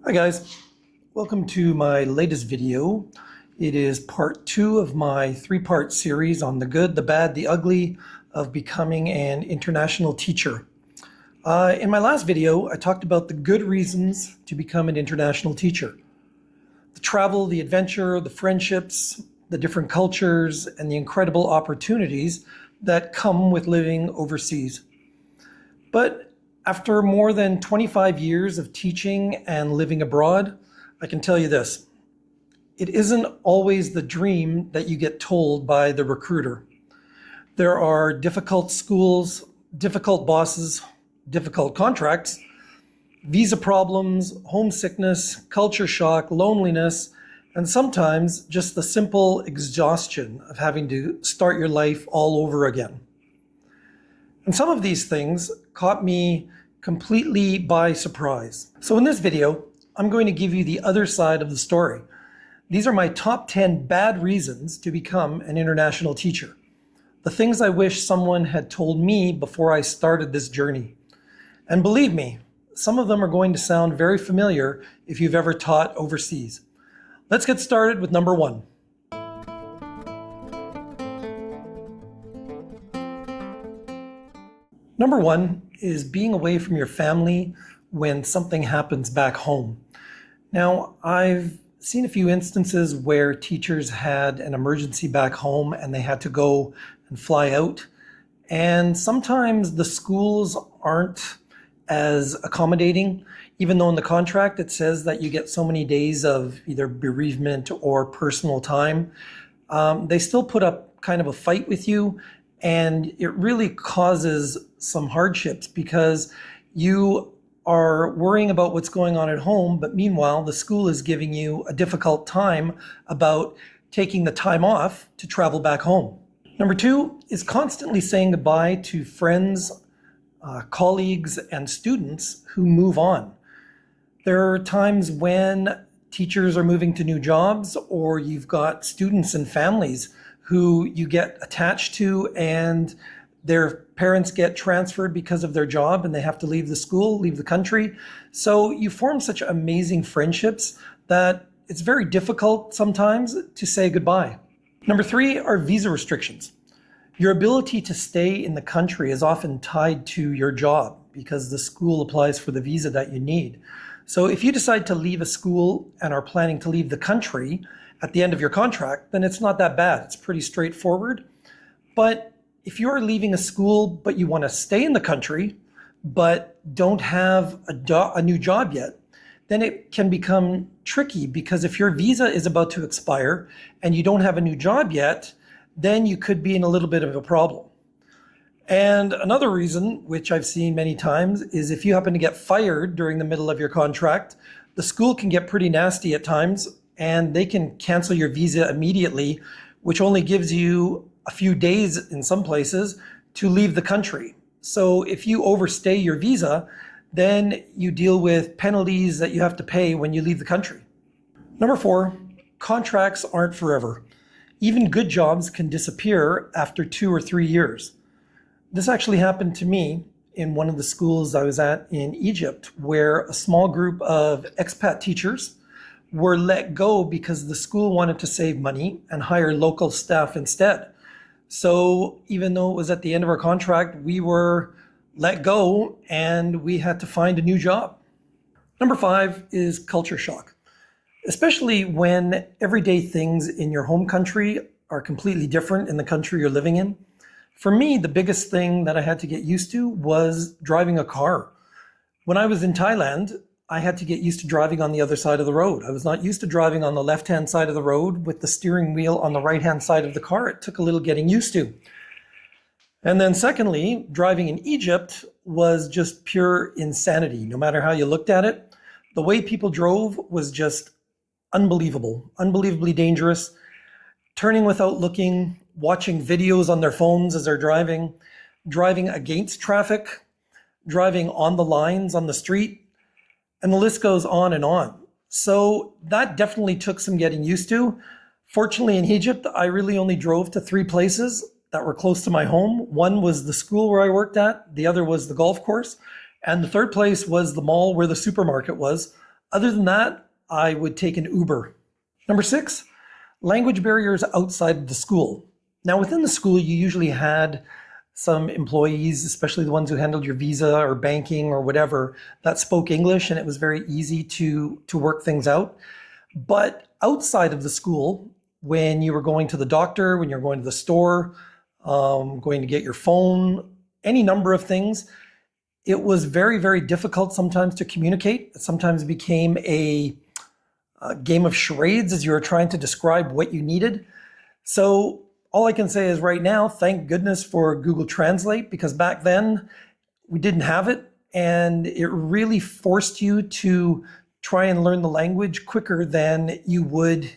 Hi guys, welcome to my latest video. It is part 2 of my 3-part series on the good, the bad, the ugly of becoming an international teacher. In my last video, I talked about the good reasons to become an international teacher. The travel, the adventure, the friendships, the different cultures, and the incredible opportunities that come with living overseas. But after more than 25 years of teaching and living abroad, I can tell you this. It isn't always the dream that you get told by the recruiter. There are difficult schools, difficult bosses, difficult contracts, visa problems, homesickness, culture shock, loneliness, and sometimes just the simple exhaustion of having to start your life all over again. And some of these things caught me completely by surprise. So in this video, I'm going to give you the other side of the story. These are my top 10 bad reasons to become an international teacher. The things I wish someone had told me before I started this journey. And believe me, some of them are going to sound very familiar if you've ever taught overseas. Let's get started with number 1. Number 1 is being away from your family when something happens back home. Now, I've seen a few instances where teachers had an emergency back home and they had to go and fly out. And sometimes the schools aren't as accommodating, even though in the contract it says that you get so many days of either bereavement or personal time. They still put up kind of a fight with you, and it really causes some hardships because you are worrying about what's going on at home, but meanwhile, the school is giving you a difficult time about taking the time off to travel back home. Number 2 is constantly saying goodbye to friends, colleagues, and students who move on. There are times when teachers are moving to new jobs, or you've got students and families who you get attached to and their parents get transferred because of their job and they have to leave the school, leave the country. So you form such amazing friendships that it's very difficult sometimes to say goodbye. Number 3 are visa restrictions. Your ability to stay in the country is often tied to your job because the school applies for the visa that you need. So if you decide to leave a school and are planning to leave the country at the end of your contract, then it's not that bad. It's pretty straightforward. But if you're leaving a school, but you want to stay in the country, but don't have a new job yet, then it can become tricky because if your visa is about to expire and you don't have a new job yet, then you could be in a little bit of a problem. And another reason, which I've seen many times, is if you happen to get fired during the middle of your contract, the school can get pretty nasty at times and they can cancel your visa immediately, which only gives you a few days in some places to leave the country. So if you overstay your visa, then you deal with penalties that you have to pay when you leave the country. Number 4, contracts aren't forever. Even good jobs can disappear after 2 or 3 years. This actually happened to me in one of the schools I was at in Egypt, where a small group of expat teachers were let go because the school wanted to save money and hire local staff instead. So even though it was at the end of our contract, we were let go and we had to find a new job. Number 5 is culture shock, especially when everyday things in your home country are completely different in the country you're living in. For me, the biggest thing that I had to get used to was driving a car. When I was in Thailand, I had to get used to driving on the other side of the road. I was not used to driving on the left-hand side of the road with the steering wheel on the right-hand side of the car. It took a little getting used to. And then secondly, driving in Egypt was just pure insanity. No matter how you looked at it, the way people drove was just unbelievable, unbelievably dangerous. Turning without looking, watching videos on their phones as they're driving, driving against traffic, driving on the lines on the street, and the list goes on and on. So that definitely took some getting used to. Fortunately, in Egypt, I really only drove to 3 places that were close to my home. One was the school where I worked at, the other was the golf course, and the third place was the mall where the supermarket was. Other than that, I would take an Uber. Number 6, language barriers outside of the school. Now, within the school, you usually had some employees, especially the ones who handled your visa or banking or whatever, that spoke English, and it was very easy to work things out. But outside of the school, when you were going to the doctor, when you were going to the store, going to get your phone, any number of things, it was very, very difficult sometimes to communicate. It sometimes became a game of charades as you were trying to describe what you needed. So all I can say is right now, thank goodness for Google Translate, because back then we didn't have it, and it really forced you to try and learn the language quicker than you would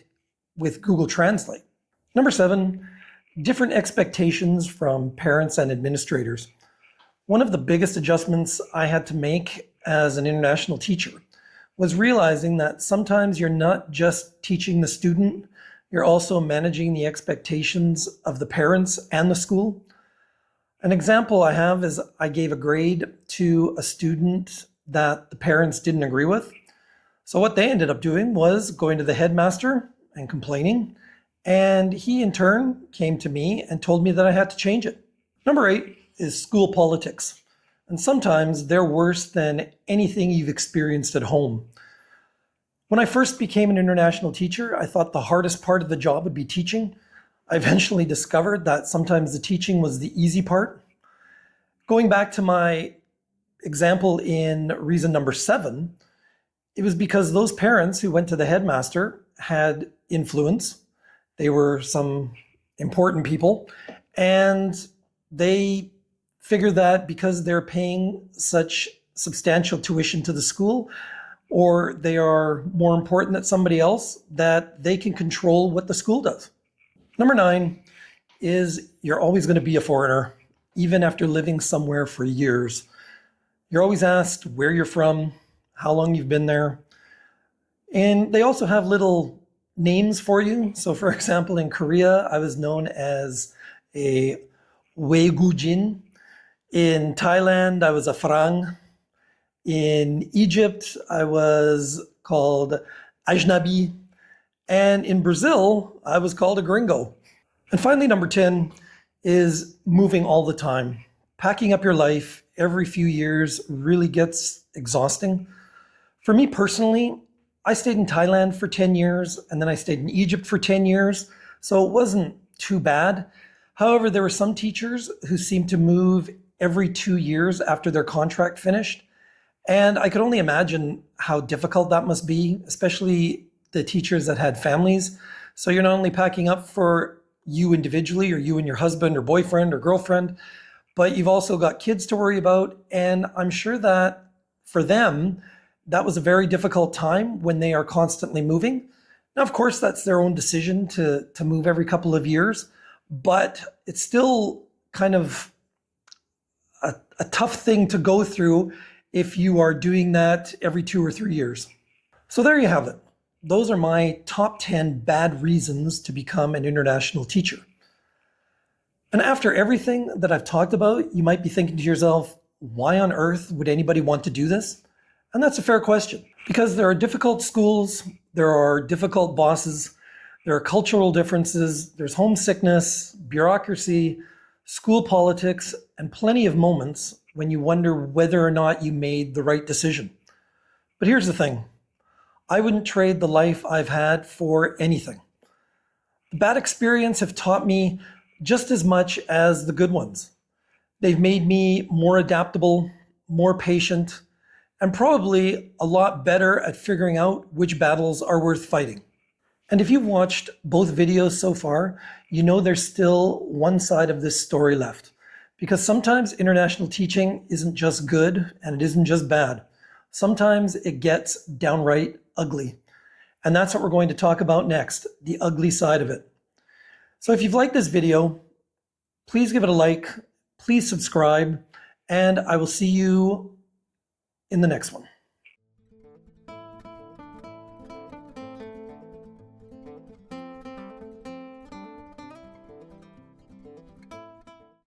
with Google Translate. Number 7, different expectations from parents and administrators. One of the biggest adjustments I had to make as an international teacher was realizing that sometimes you're not just teaching the student, you're also managing the expectations of the parents and the school. An example I have is I gave a grade to a student that the parents didn't agree with. So what they ended up doing was going to the headmaster and complaining, and he in turn came to me and told me that I had to change it. Number 8 is school politics. And sometimes they're worse than anything you've experienced at home. When I first became an international teacher, I thought the hardest part of the job would be teaching. I eventually discovered that sometimes the teaching was the easy part. Going back to my example in reason number 7, it was because those parents who went to the headmaster had influence. They were some important people, and they figure that because they're paying such substantial tuition to the school, or they are more important than somebody else, that they can control what the school does. Number 9 is you're always going to be a foreigner, even after living somewhere for years. You're always asked where you're from, how long you've been there. And they also have little names for you. So for example, in Korea, I was known as a Weigujin. In Thailand, I was a Farang. In Egypt, I was called Ajnabi. And in Brazil, I was called a gringo. And finally, number 10 is moving all the time. Packing up your life every few years really gets exhausting. For me personally, I stayed in Thailand for 10 years, and then I stayed in Egypt for 10 years, so it wasn't too bad. However, there were some teachers who seemed to move every 2 years after their contract finished. And I could only imagine how difficult that must be, especially the teachers that had families. So you're not only packing up for you individually, or you and your husband or boyfriend or girlfriend, but you've also got kids to worry about. And I'm sure that for them, that was a very difficult time when they are constantly moving. Now, of course, that's their own decision to move every couple of years, but it's still kind of a tough thing to go through if you are doing that every 2 or 3 years. So there you have it. Those are my top 10 bad reasons to become an international teacher. And after everything that I've talked about, you might be thinking to yourself, why on earth would anybody want to do this? And that's a fair question, because there are difficult schools, there are difficult bosses, there are cultural differences, there's homesickness, bureaucracy, school politics, and plenty of moments when you wonder whether or not you made the right decision. But here's the thing. I wouldn't trade the life I've had for anything. The bad experiences have taught me just as much as the good ones. They've made me more adaptable, more patient, and probably a lot better at figuring out which battles are worth fighting. And if you've watched both videos so far, you know there's still one side of this story left. Because sometimes international teaching isn't just good and it isn't just bad. Sometimes it gets downright ugly. And that's what we're going to talk about next, the ugly side of it. So if you've liked this video, please give it a like, please subscribe, and I will see you in the next one.